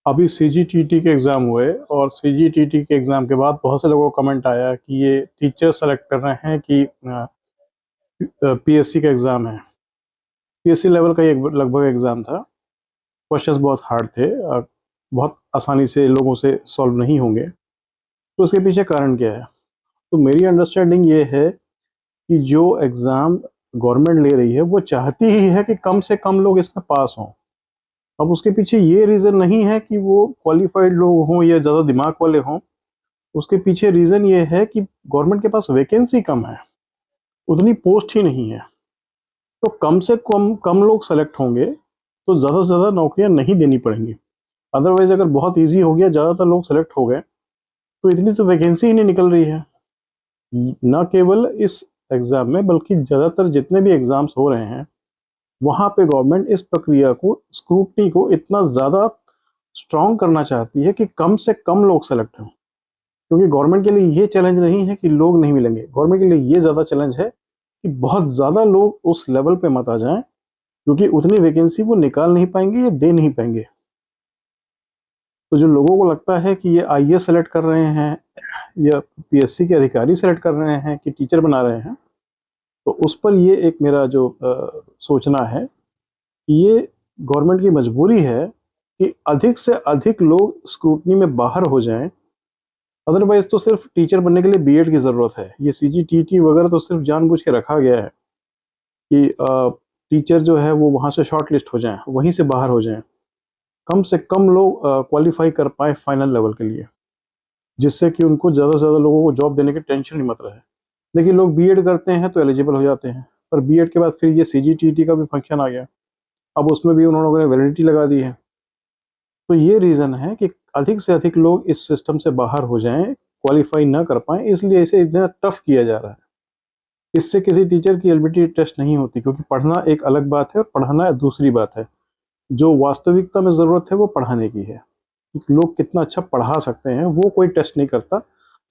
अभी सीजीटीटी के एग्ज़ाम हुए और सीजीटीटी के एग्ज़ाम के बाद बहुत से लोगों को कमेंट आया कि ये टीचर सेलेक्ट कर रहे हैं कि पीएससी का एग्ज़ाम है। पीएससी लेवल का ये लगभग एग्ज़ाम था। क्वेश्चंस बहुत हार्ड थे, बहुत आसानी से लोगों से सॉल्व नहीं होंगे। तो उसके पीछे कारण क्या है? तो मेरी अंडरस्टैंडिंग ये है कि जो एग्ज़ाम गवर्नमेंट ले रही है वो चाहती ही है कि कम से कम लोग इसमें पास हों। अब उसके पीछे ये रीज़न नहीं है कि वो क्वालिफ़ाइड लोग हों या ज़्यादा दिमाग वाले हों। उसके पीछे रीज़न ये है कि गवर्नमेंट के पास वैकेंसी कम है, उतनी पोस्ट ही नहीं है। तो कम से कम लोग सेलेक्ट होंगे, तो ज़्यादा से ज़्यादा नौकरियाँ नहीं देनी पड़ेंगी। अदरवाइज़ अगर बहुत ईज़ी हो गया, ज़्यादातर लोग सेलेक्ट हो गए, तो इतनी तो वैकेंसी ही नहीं निकल रही है। न केवल इस एग्ज़ाम में बल्कि ज़्यादातर जितने भी एग्ज़ाम्स हो रहे हैं, वहाँ पे गवर्नमेंट इस प्रक्रिया को, स्क्रूटनी को इतना ज़्यादा स्ट्रॉन्ग करना चाहती है कि कम से कम लोग सेलेक्ट हों। क्योंकि गवर्नमेंट के लिए ये चैलेंज नहीं है कि लोग नहीं मिलेंगे, गवर्नमेंट के लिए ये ज़्यादा चैलेंज है कि बहुत ज़्यादा लोग उस लेवल पे मत आ जाएँ, क्योंकि उतनी वैकेंसी वो निकाल नहीं पाएँगे या दे नहीं पाएँगे। तो जो लोगों को लगता है कि ये आईएएस सेलेक्ट कर रहे हैं या पीएससी के अधिकारी सेलेक्ट कर रहे हैं कि टीचर बना रहे हैं, तो उस पर ये एक मेरा जो सोचना है कि ये गवर्नमेंट की मजबूरी है कि अधिक से अधिक लोग स्क्रूटनी में बाहर हो जाएँ। अदरवाइज़ तो सिर्फ टीचर बनने के लिए बीएड की ज़रूरत है। ये सीजीटीटी वगैरह तो सिर्फ जानबूझ के रखा गया है कि टीचर जो है वो वहाँ से शॉर्टलिस्ट हो जाएँ, वहीं से बाहर हो जाएँ। कम से कम लोग क्वालीफ़ाई कर पाएँ फाइनल लेवल के लिए, जिससे कि उनको ज़्यादा से ज़्यादा लोगों को जॉब देने की टेंशन ही मत रहे। देखिए, लोग बीएड करते हैं तो एलिजिबल हो जाते हैं, पर बीएड के बाद फिर ये सीजीटीटी का भी फंक्शन आ गया। अब उसमें भी उन लोगों ने वैलिडिटी लगा दी है। तो ये रीज़न है कि अधिक से अधिक लोग इस सिस्टम से बाहर हो जाएँ, क्वालीफ़ाई ना कर पाएँ, इसलिए इसे इतना टफ़ किया जा रहा है। इससे किसी टीचर की एलिजिबिलिटी टेस्ट नहीं होती, क्योंकि पढ़ना एक अलग बात है और पढ़ाना दूसरी बात है। जो वास्तविकता में ज़रूरत है वो पढ़ाने की है। कि लोग कितना अच्छा पढ़ा सकते हैं वो कोई टेस्ट नहीं करता।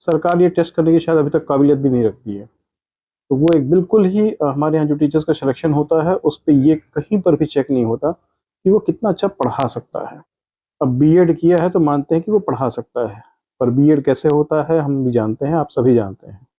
सरकार ये टेस्ट करने की शायद अभी तक काबिलियत भी नहीं रखती है। तो वो एक बिल्कुल ही हमारे यहाँ जो टीचर्स का सिलेक्शन होता है उस पे ये कहीं पर भी चेक नहीं होता कि वो कितना अच्छा पढ़ा सकता है। अब बीएड किया है तो मानते हैं कि वो पढ़ा सकता है, पर बीएड कैसे होता है हम भी जानते हैं, आप सभी जानते हैं।